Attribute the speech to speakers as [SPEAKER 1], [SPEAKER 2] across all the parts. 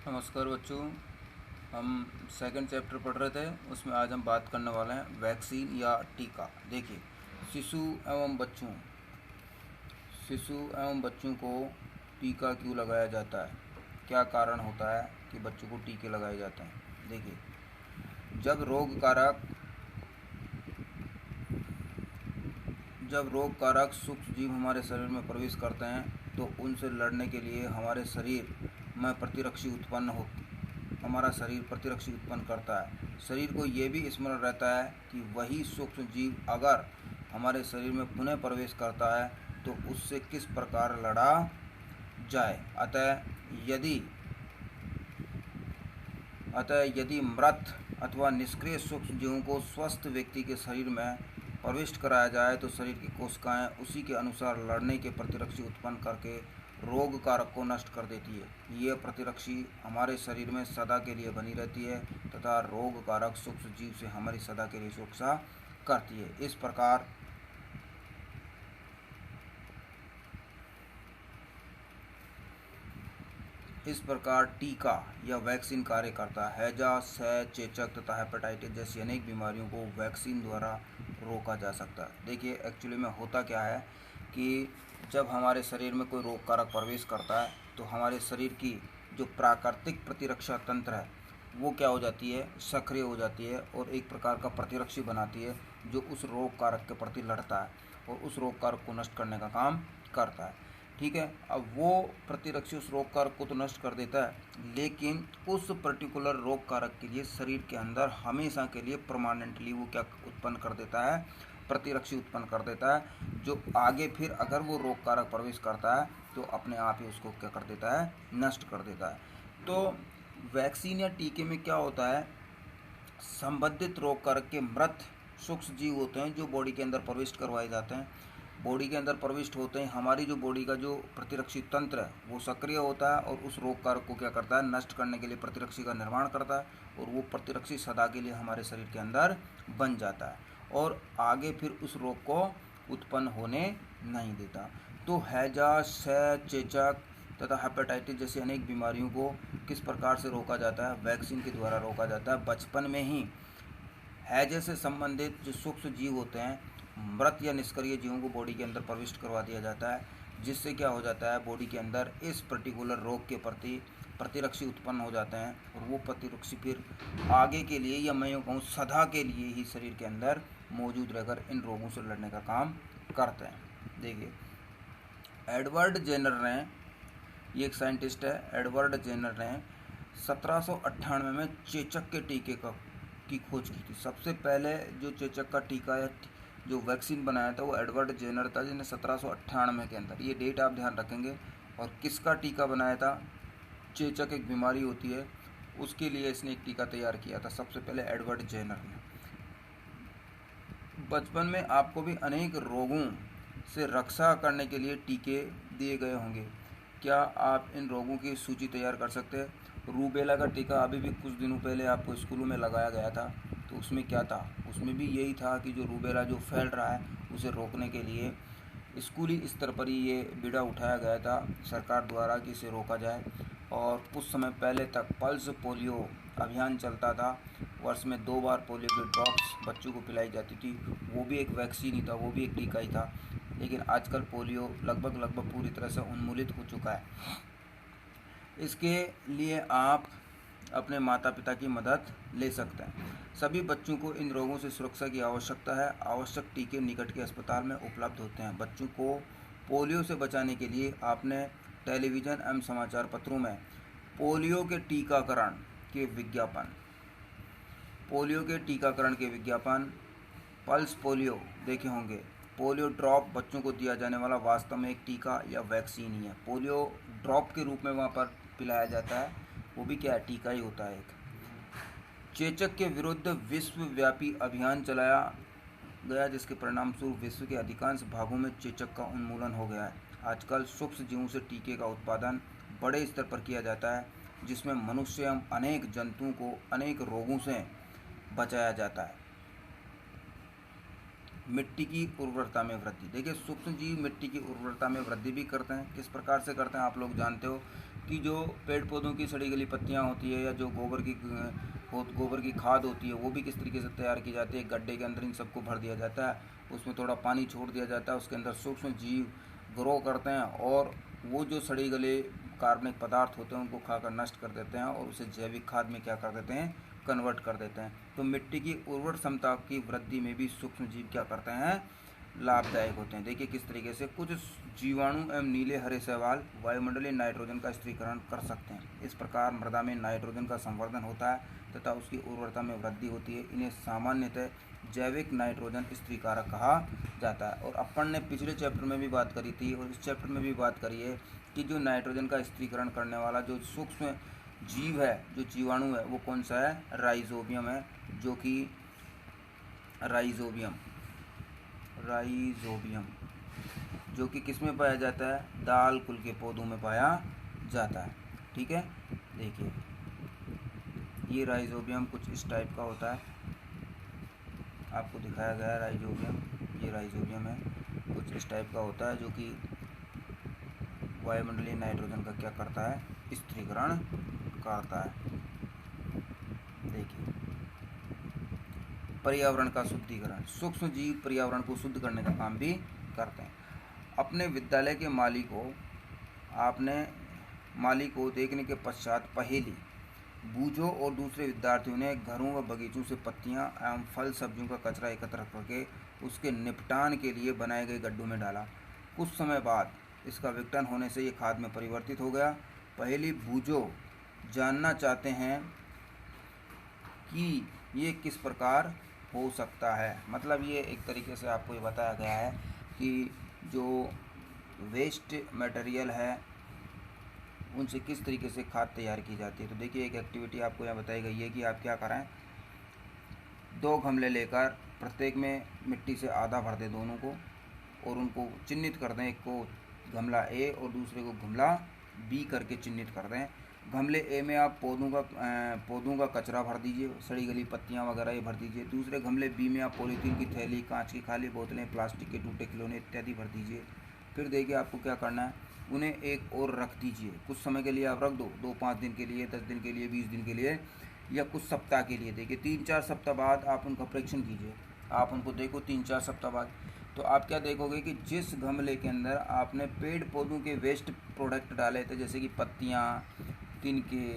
[SPEAKER 1] नमस्कार बच्चों। हम सेकंड चैप्टर पढ़ रहे थे, उसमें आज हम बात करने वाले हैं वैक्सीन या टीका। देखिए, शिशु एवं बच्चों शिशु एवं बच्चों को टीका क्यों लगाया जाता है, क्या कारण होता है कि बच्चों को टीके लगाए जाते हैं। देखिए, जब रोग कारक जब रोग कारक सूक्ष्म जीव हमारे शरीर में प्रवेश करते हैं तो उनसे लड़ने के लिए हमारा शरीर प्रतिरक्षी उत्पन्न करता है। शरीर को ये भी स्मरण रहता है कि वही सूक्ष्म जीव अगर हमारे शरीर में पुनः प्रवेश करता है तो उससे किस प्रकार लड़ा जाए। यदि यदि मृत अथवा निष्क्रिय सूक्ष्म जीवों को स्वस्थ व्यक्ति के शरीर में प्रविष्ट कराया जाए तो शरीर की कोशिकाएं उसी के अनुसार लड़ने के प्रतिरक्षी उत्पन्न करके रोग कारक को नष्ट कर देती है। ये प्रतिरक्षी हमारे शरीर में सदा के लिए बनी रहती है तथा रोग कारक सूक्ष्म जीव से हमारी सदा के लिए सुरक्षा करती है। इस प्रकार टीका या वैक्सीन कार्य करता है। हैजा, क्षय, चेचक तथा हेपेटाइटिस जैसी अनेक बीमारियों को वैक्सीन द्वारा रोका जा सकता है। देखिए, एक्चुअली में होता क्या है कि जब हमारे शरीर में कोई रोग कारक प्रवेश करता है तो हमारे शरीर की जो प्राकृतिक प्रतिरक्षा तंत्र है वो क्या हो जाती है, सक्रिय हो जाती है और एक प्रकार का प्रतिरक्षी बनाती है जो उस रोग कारक के प्रति लड़ता है और उस रोग कारक को नष्ट करने का काम करता है। ठीक है, अब वो प्रतिरक्षी उस रोग कारक को तो नष्ट कर देता है, लेकिन उस पर्टिकुलर रोग कारक के लिए शरीर के अंदर हमेशा के लिए परमानेंटली वो क्या उत्पन्न कर देता है, प्रतिरक्षी उत्पन्न कर देता है, जो आगे फिर अगर वो रोग कारक प्रवेश करता है तो अपने आप ही उसको क्या कर देता है, नष्ट कर देता है। तो वैक्सीन या टीके में क्या होता है, संबंधित रोग कारक के मृत सूक्ष्म जीव होते हैं जो बॉडी के अंदर प्रविष्ट करवाए जाते हैं। बॉडी के अंदर प्रविष्ट होते हैं, हमारी जो बॉडी का जो प्रतिरक्षी तंत्र है वो सक्रिय होता है और उस रोग कारक को क्या करता है, नष्ट करने के लिए प्रतिरक्षी का निर्माण करता है और वो प्रतिरक्षी सदा के लिए हमारे शरीर के अंदर बन जाता है और आगे फिर उस रोग को उत्पन्न होने नहीं देता। तो हैजा, क्षय, चेचक तथा हेपेटाइटिस जैसी अनेक बीमारियों को किस प्रकार से रोका जाता है, वैक्सीन के द्वारा रोका जाता है। बचपन में ही हैजे से संबंधित जो सूक्ष्म जीव होते हैं, मृत या निष्क्रिय जीवों को बॉडी के अंदर प्रविष्ट करवा दिया जाता है, जिससे क्या हो जाता है, बॉडी के अंदर इस पर्टिकुलर रोग के प्रति प्रतिरक्षी उत्पन्न हो जाते हैं और वो प्रतिरक्षी फिर आगे के लिए या मैं यूँ कहूँ सदा के लिए ही शरीर के अंदर मौजूद रहकर इन रोगों से लड़ने का काम करते हैं। देखिए, एडवर्ड जेनर ने, ये एक साइंटिस्ट है, एडवर्ड जेनर ने 1798 में चेचक के टीके की खोज की थी। सबसे पहले जो चेचक का टीका या जो वैक्सीन बनाया था वो एडवर्ड जेनर था, जिसने 1798 के अंदर, ये डेट आप ध्यान रखेंगे। और किसका टीका बनाया था, चेचक एक बीमारी होती है उसके लिए इसने एक टीका तैयार किया था सबसे पहले एडवर्ड जेनर ने। बचपन में आपको भी अनेक रोगों से रक्षा करने के लिए टीके दिए गए होंगे। क्या आप इन रोगों की सूची तैयार कर सकते हैं? रूबेला का टीका अभी भी कुछ दिनों पहले आपको स्कूलों में लगाया गया था, तो उसमें क्या था, उसमें भी यही था कि जो रूबेला जो फैल रहा है उसे रोकने के लिए स्कूली स्तर पर ही ये बीड़ा उठाया गया था सरकार द्वारा कि इसे रोका जाए। और कुछ समय पहले तक पल्स पोलियो अभियान चलता था, वर्ष में 2 बार पोलियो की ड्रॉप्स बच्चों को पिलाई जाती थी, वो भी एक वैक्सीन ही था, वो भी एक टीका ही था। लेकिन आजकल पोलियो लगभग पूरी तरह से उन्मूलित हो चुका है। इसके लिए आप अपने माता पिता की मदद ले सकते हैं। सभी बच्चों को इन रोगों से सुरक्षा की आवश्यकता है। आवश्यक टीके निकट के अस्पताल में उपलब्ध होते हैं। बच्चों को पोलियो से बचाने के लिए आपने टेलीविज़न एवं समाचार पत्रों में पोलियो के टीकाकरण के विज्ञापन पल्स पोलियो देखे होंगे। पोलियो ड्रॉप बच्चों को दिया जाने वाला वास्तव में एक टीका या वैक्सीन ही है। पोलियो ड्रॉप के रूप में वहाँ पर पिलाया जाता है, वो भी क्या है, टीका ही होता है एक। चेचक के विरुद्ध विश्वव्यापी अभियान चलाया गया, जिसके परिणाम स्वरूप विश्व के अधिकांश भागों में चेचक का उन्मूलन हो गया है। आजकल सूक्ष्म जीवों से टीके का उत्पादन बड़े स्तर पर किया जाता है, जिसमें मनुष्य एवं अनेक जंतुओं को अनेक रोगों से बचाया जाता है। मिट्टी की उर्वरता में वृद्धि। देखिए, सूक्ष्म जीव मिट्टी की उर्वरता में वृद्धि भी करते हैं। किस प्रकार से करते हैं आप लोग जानते हो कि जो पेड़ पौधों की सड़ी गली पत्तियाँ होती है या जो गोबर की खाद होती है वो भी किस तरीके से तैयार की जाती है। गड्ढे के अंदर इन सबको भर दिया जाता है, उसमें थोड़ा पानी छोड़ दिया जाता है, उसके अंदर सूक्ष्म जीव ग्रो करते हैं और वो जो सड़ी गले कार्बनिक पदार्थ होते हैं उनको खाकर नष्ट कर देते हैं और उसे जैविक खाद में क्या कर देते हैं, कन्वर्ट कर देते हैं। तो मिट्टी की उर्वर क्षमता की वृद्धि में भी सूक्ष्म जीव क्या करते हैं, लाभदायक होते हैं। देखिए किस तरीके से कुछ जीवाणु एवं नीले हरे शैवाल वायुमंडलीय नाइट्रोजन का स्थिरीकरण कर सकते हैं। इस प्रकार मृदा में नाइट्रोजन का संवर्धन होता है तथा उसकी उर्वरता में वृद्धि होती है। इन्हें सामान्यतः जैविक नाइट्रोजन स्थिरीकारक कहा जाता है। और अपन ने पिछले चैप्टर में भी बात करी थी और इस चैप्टर में भी बात करी है कि जो नाइट्रोजन का स्थिरीकरण करने वाला जो सूक्ष्म जीव है, जो जीवाणु है, वो कौन सा है, राइजोबियम है, जो कि राइजोबियम जो कि किस में पाया जाता है, दाल कुल के पौधों में पाया जाता है। ठीक है, देखिए ये राइजोबियम कुछ इस टाइप का होता है, आपको दिखाया गया है राइजोबियम, ये राइजोबियम है, कुछ इस टाइप का होता है जो कि वायुमंडलीय नाइट्रोजन का क्या करता है, स्थिरीकरण करता है। देखिए पर्यावरण का शुद्धिकरण, सूक्ष्म जीव पर्यावरण को शुद्ध करने का काम भी करते हैं। अपने विद्यालय के माली को देखने के पश्चात पहेली बूझो और दूसरे विद्यार्थियों ने घरों व बगीचों से पत्तियां एवं फल सब्जियों का कचरा एकत्र करके उसके निपटान के लिए बनाए गए गड्ढों में डाला। कुछ समय बाद इसका विघटन होने से ये खाद में परिवर्तित हो गया। पहेली बूझो जानना चाहते हैं कि ये किस प्रकार हो सकता है। मतलब ये एक तरीके से आपको ये बताया गया है कि जो वेस्ट मटेरियल है उनसे किस तरीके से खाद तैयार की जाती है। तो देखिए एक एक्टिविटी आपको यहाँ बताई गई है कि आप क्या करें, 2 गमले लेकर प्रत्येक में मिट्टी से आधा भर दें दोनों को और उनको चिन्हित कर दें, एक को गमला ए और दूसरे को गमला बी करके चिन्हित कर दें। गमले ए में आप पौधों का कचरा भर दीजिए, सड़ी गली पत्तियां वगैरह ये भर दीजिए। दूसरे गमले बी में आप पॉलीथीन की थैली, कांच की खाली बोतलें, प्लास्टिक के टूटे खिलौने इत्यादि भर दीजिए। फिर देखिए आपको क्या करना है, उन्हें एक और रख दीजिए, कुछ समय के लिए आप रख दो, 2-5 दिन के लिए, 10 दिन के लिए, 20 दिन के लिए या कुछ सप्ताह के लिए। देखिए 3-4 सप्ताह बाद आप उनका परीक्षण कीजिए, आप उनको देखो 3-4 सप्ताह बाद, तो आप क्या देखोगे कि जिस गमले के अंदर आपने पेड़ पौधों के वेस्ट प्रोडक्ट डाले थे जैसे कि पत्तियाँ, तिनके,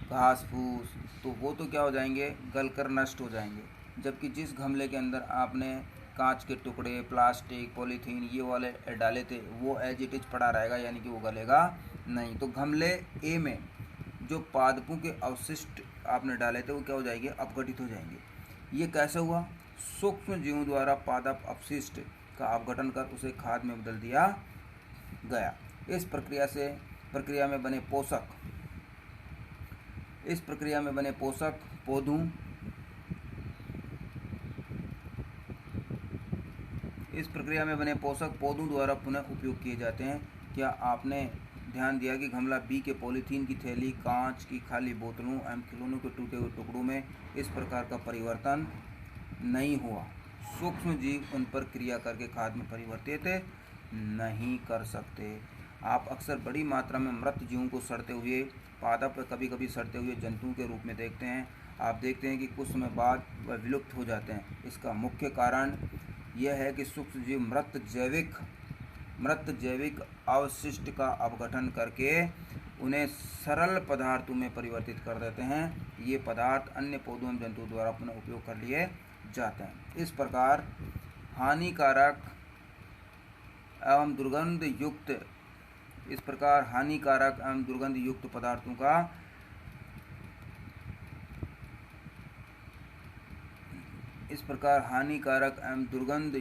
[SPEAKER 1] घास फूस, तो वो तो क्या हो जाएंगे, गलकर नष्ट हो जाएंगे। जबकि जिस गमले के अंदर आपने कांच के टुकड़े, प्लास्टिक, पॉलीथीन ये वाले डाले थे वो एज इट इज पड़ा रहेगा, यानी कि वो गलेगा नहीं। तो गमले ए में जो पादपों के अवशिष्ट आपने डाले थे वो क्या हो जाएंगे, अपघटित हो जाएंगे। ये कैसे हुआ, सूक्ष्म जीवों द्वारा पादप अपशिष्ट का अपघटन कर उसे खाद में बदल दिया गया। इस प्रक्रिया में बने पोषक पौधों द्वारा पुनः उपयोग किए जाते हैं। क्या आपने ध्यान दिया कि गमला बी के पॉलीथीन की थैली, कांच की खाली बोतलों एवं खिलौनों के टूटे हुए टुकड़ों में इस प्रकार का परिवर्तन नहीं हुआ। सूक्ष्म जीव उन पर क्रिया करके खाद में परिवर्तित नहीं कर सकते। आप अक्सर बड़ी मात्रा में मृत जीवों को सड़ते हुए पादप, कभी कभी सड़ते हुए जंतुओं के रूप में देखते हैं। आप देखते हैं कि कुछ समय बाद वह विलुप्त हो जाते हैं। इसका मुख्य कारण यह है कि सूक्ष्म जीव मृत जैविक अवशिष्ट का अपघटन करके उन्हें सरल पदार्थों में परिवर्तित कर देते हैं। ये पदार्थ अन्य पौधों एवं जंतुओं द्वारा पुनः उपयोग कर लिए जाते हैं। इस प्रकार हानिकारक एवं दुर्गंध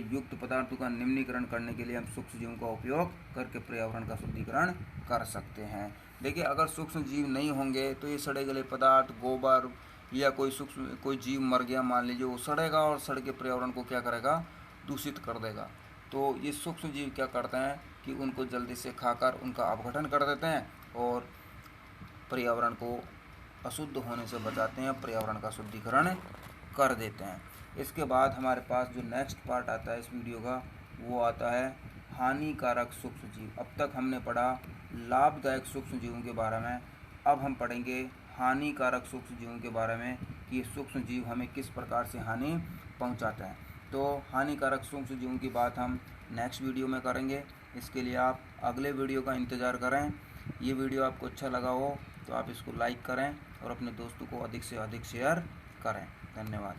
[SPEAKER 1] युक्त पदार्थों का निम्नीकरण करने के लिए हम सूक्ष्म जीवों का उपयोग करके पर्यावरण का शुद्धिकरण कर सकते हैं। देखिए अगर सूक्ष्म जीव नहीं होंगे तो ये सड़े गले पदार्थ, गोबर या कोई जीव मर गया मान लीजिए, वो सड़ेगा और सड़ के पर्यावरण को क्या करेगा, दूषित कर देगा। तो ये सूक्ष्म जीव क्या करते हैं कि उनको जल्दी से खाकर उनका अपघटन कर देते हैं और पर्यावरण को अशुद्ध होने से बचाते हैं, पर्यावरण का शुद्धिकरण कर देते हैं। इसके बाद हमारे पास जो नेक्स्ट पार्ट आता है इस वीडियो का, वो आता है हानिकारक सूक्ष्म जीव। अब तक हमने पढ़ा लाभदायक सूक्ष्म जीवों के बारे में। अब हम पढ़ेंगे हानिकारक सूक्ष्म जीवों के बारे में कि सूक्ष्म जीव हमें किस प्रकार से हानि पहुंचाते हैं। तो हानिकारक सूक्ष्म जीवों की बात हम नेक्स्ट वीडियो में करेंगे। इसके लिए आप अगले वीडियो का इंतज़ार करें। ये वीडियो आपको अच्छा लगा हो तो आप इसको लाइक करें और अपने दोस्तों को अधिक से अधिक शेयर करें। धन्यवाद।